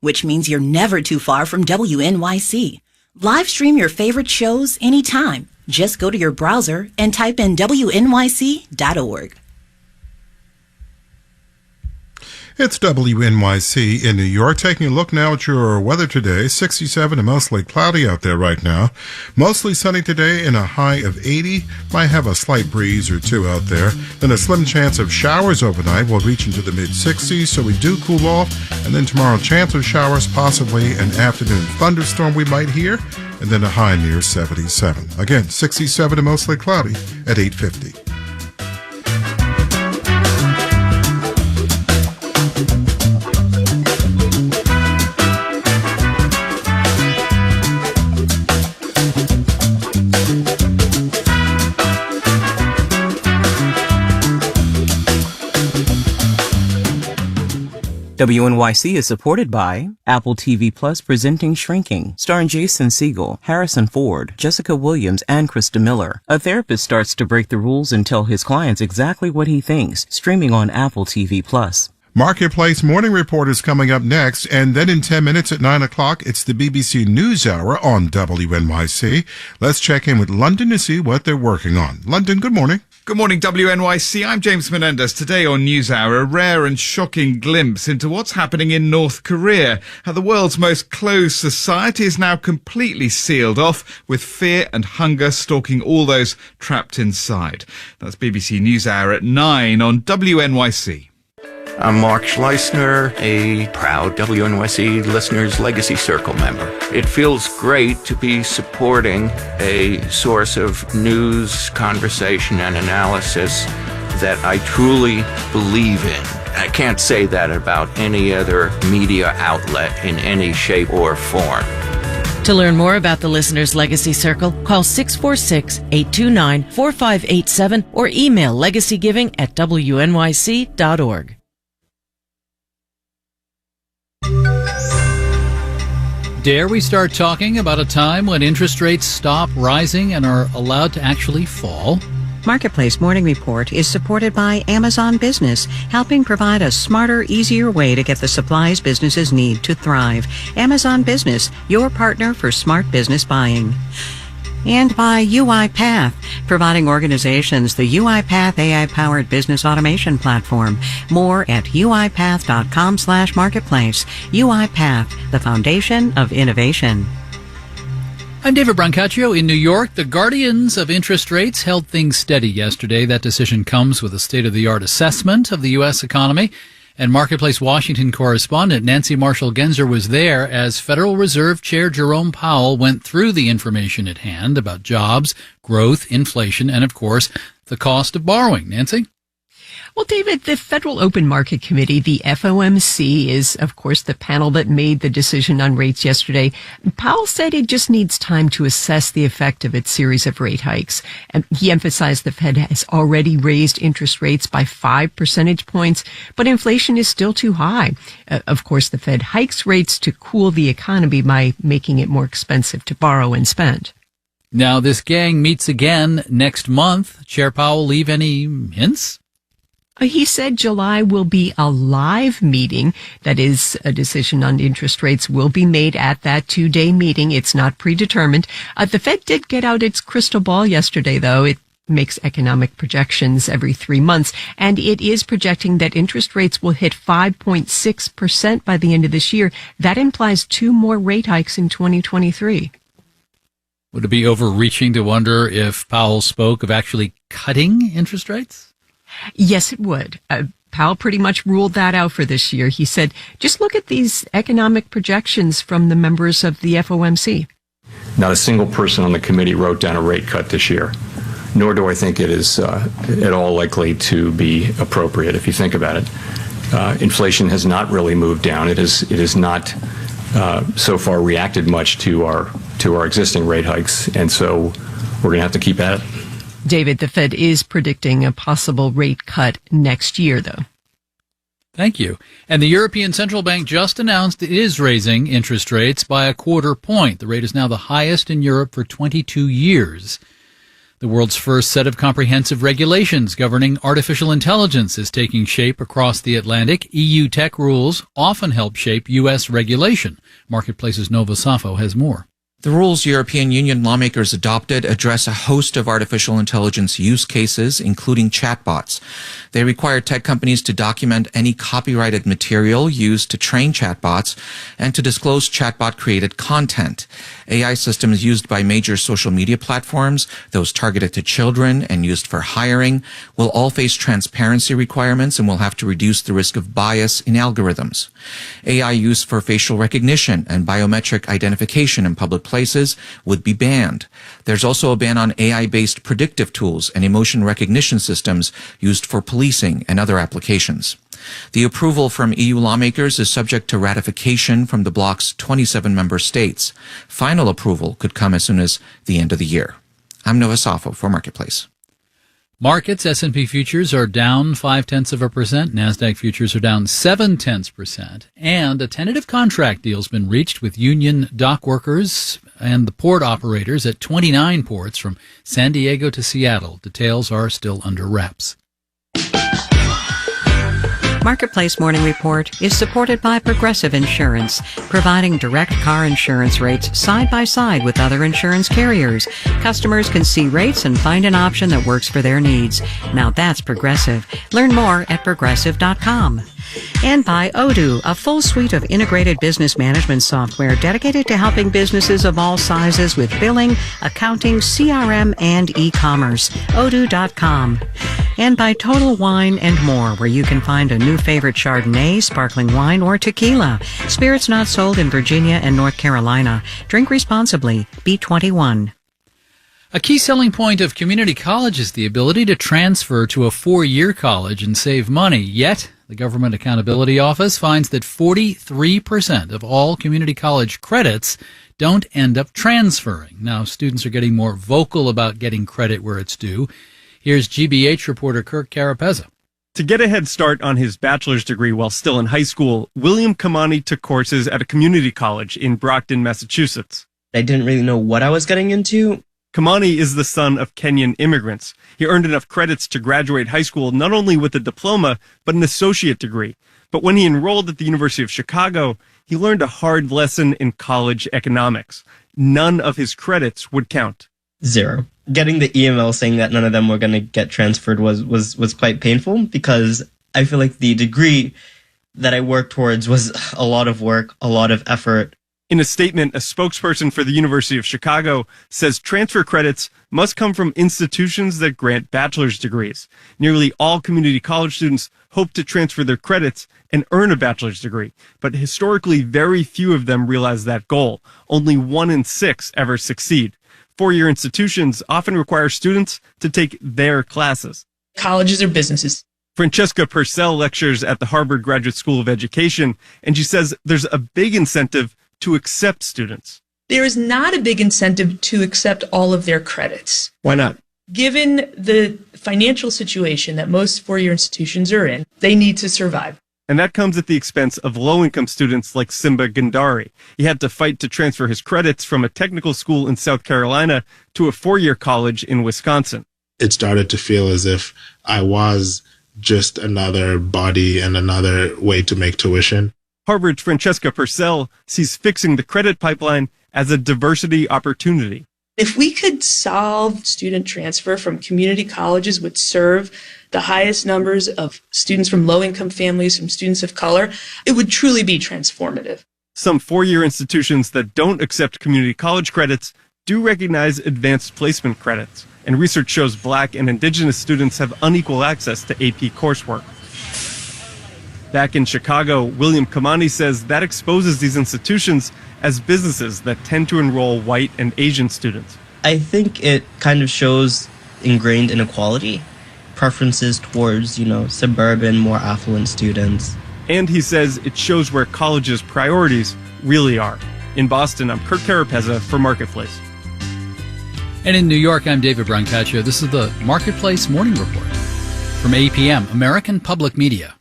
which means you're never too far from WNYC. Live stream your favorite shows anytime. Just go to your browser and type in WNYC.org. It's WNYC in New York. Taking a look now at your weather today. 67 and mostly cloudy out there right now. Mostly sunny today and a high of 80. Might have a slight breeze or two out there. Then a slim chance of showers overnight will reach into the mid-60s, so we do cool off. And then tomorrow, chance of showers, possibly an afternoon thunderstorm we might hear. And then a high near 77. Again, 67 and mostly cloudy at 8:50. WNYC is supported by Apple TV Plus presenting Shrinking, starring Jason Segel, Harrison Ford, Jessica Williams, and Krista Miller. A therapist starts to break the rules and tell his clients exactly what he thinks, streaming on Apple TV Plus. Marketplace Morning Report is coming up next, and then in 10 minutes at 9 o'clock, it's the BBC NewsHour on WNYC. Let's check in with London to see what they're working on. London, good morning. Good morning, WNYC. I'm James Menendez. Today on NewsHour, a rare and shocking glimpse into what's happening in North Korea. How the world's most closed society is now completely sealed off, with fear and hunger stalking all those trapped inside. That's BBC NewsHour at 9 on WNYC. I'm Mark Schleisner, a proud WNYC Listeners Legacy Circle member. It feels great to be supporting a source of news, conversation, and analysis that I truly believe in. I can't say that about any other media outlet in any shape or form. To learn more about the Listeners Legacy Circle, call 646-829-4587 or email legacygiving@wnyc.org. Dare we start talking about a time when interest rates stop rising and are allowed to actually fall? Marketplace Morning Report is supported by Amazon Business, helping provide a smarter, easier way to get the supplies businesses need to thrive. Amazon Business, your partner for smart business buying. And by UiPath, providing organizations the UiPath AI-powered business automation platform. More at uipath.com/marketplace. UiPath, the foundation of innovation. I'm David Brancaccio in New York. The guardians of interest rates held things steady yesterday. That decision comes with a state-of-the-art assessment of the U.S. economy. And Marketplace Washington correspondent Nancy Marshall-Genzer was there as Federal Reserve Chair Jerome Powell went through the information at hand about jobs, growth, inflation, and, of course, the cost of borrowing. Nancy? Well, David, the Federal Open Market Committee, the FOMC, is, of course, the panel that made the decision on rates yesterday. Powell said it just needs time to assess the effect of its series of rate hikes. And he emphasized the Fed has already raised interest rates by 5 percentage points, but inflation is still too high. Of course, the Fed hikes rates to cool the economy by making it more expensive to borrow and spend. Now, this gang meets again next month. Chair Powell leave any hints? He said July will be a live meeting. That is, a decision on interest rates will be made at that 2-day meeting. It's not predetermined. The Fed did get out its crystal ball yesterday, though. It makes economic projections every 3 months, and it is projecting that interest rates will hit 5.6% by the end of this year. That implies 2 more rate hikes in 2023. Would it be overreaching to wonder if Powell spoke of actually cutting interest rates? Yes, it would. Powell pretty much ruled that out for this year. He said, just look at these economic projections from the members of the FOMC. Not a single person on the committee wrote down a rate cut this year, nor do I think it is at all likely to be appropriate if you think about it. Inflation has not really moved down. It has not so far reacted much to our existing rate hikes, and so we're going to have to keep at it. David, the Fed is predicting a possible rate cut next year, though. Thank you. And the European Central Bank just announced it is raising interest rates by 0.25 point. The rate is now the highest in Europe for 22 years. The world's first set of comprehensive regulations governing artificial intelligence is taking shape across the Atlantic. EU tech rules often help shape U.S. regulation. Marketplace's Nova Safo has more. The rules European Union lawmakers adopted address a host of artificial intelligence use cases, including chatbots. They require tech companies to document any copyrighted material used to train chatbots and to disclose chatbot-created content. AI systems used by major social media platforms, those targeted to children and used for hiring, will all face transparency requirements and will have to reduce the risk of bias in algorithms. AI use for facial recognition and biometric identification in public places would be banned. There's also a ban on AI-based predictive tools and emotion recognition systems used for policing and other applications. The approval from EU lawmakers is subject to ratification from the bloc's 27 member states. Final approval could come as soon as the end of the year. I'm Nova Safo for Marketplace. Markets, S&P futures are down 0.5%. NASDAQ futures are down 0.7%. And a tentative contract deal has been reached with union dock workers and the port operators at 29 ports from San Diego to Seattle. Details are still under wraps. Marketplace Morning Report is supported by Progressive Insurance, providing direct car insurance rates side by side with other insurance carriers. Customers can see rates and find an option that works for their needs. Now that's Progressive. Learn more at progressive.com. And by Odoo, a full suite of integrated business management software dedicated to helping businesses of all sizes with billing, accounting, CRM, and e-commerce. Odoo.com. And by Total Wine and More, where you can find a new favorite Chardonnay, sparkling wine, or tequila. Spirits not sold in Virginia and North Carolina. Drink responsibly. Be 21. A key selling point of community college is the ability to transfer to a 4-year college and save money. Yet, the Government Accountability Office finds that 43% of all community college credits don't end up transferring. Now, students are getting more vocal about getting credit where it's due. Here's GBH reporter Kirk Carapezza. To get a head start on his bachelor's degree while still in high school, William Kamani took courses at a community college in Brockton, Massachusetts. I didn't really know what I was getting into. Kamani is the son of Kenyan immigrants. He earned enough credits to graduate high school not only with a diploma, but an associate degree. But when he enrolled at the University of Chicago, he learned a hard lesson in college economics. None of his credits would count. 0. Getting the email saying that none of them were going to get transferred was quite painful, because I feel like the degree that I worked towards was a lot of work, a lot of effort. In a statement, a spokesperson for the University of Chicago says transfer credits must come from institutions that grant bachelor's degrees. Nearly all community college students hope to transfer their credits and earn a bachelor's degree, but historically very few of them realize that goal. Only 1 in 6 ever succeed. 4-year institutions often require students to take their classes. Colleges are businesses. Francesca Purcell lectures at the Harvard Graduate School of Education, and she says there's a big incentive to accept students. There is not a big incentive to accept all of their credits. Why not? Given the financial situation that most 4-year institutions are in, they need to survive. And that comes at the expense of low-income students like Simba Gandari. He had to fight to transfer his credits from a technical school in South Carolina to a 4-year college in Wisconsin. It started to feel as if I was just another body and another way to make tuition. Harvard's Francesca Purcell sees fixing the credit pipeline as a diversity opportunity. If we could solve student transfer from community colleges would serve the highest numbers of students from low-income families, from students of color, it would truly be transformative. Some 4-year institutions that don't accept community college credits do recognize advanced placement credits, and research shows Black and Indigenous students have unequal access to AP coursework. Back in Chicago, William Kamani says that exposes these institutions as businesses that tend to enroll white and Asian students. I think it kind of shows ingrained inequality, preferences towards, suburban, more affluent students. And he says it shows where colleges' priorities really are. In Boston, I'm Kirk Carapezza for Marketplace. And in New York, I'm David Brancaccio. This is the Marketplace Morning Report from APM, American Public Media.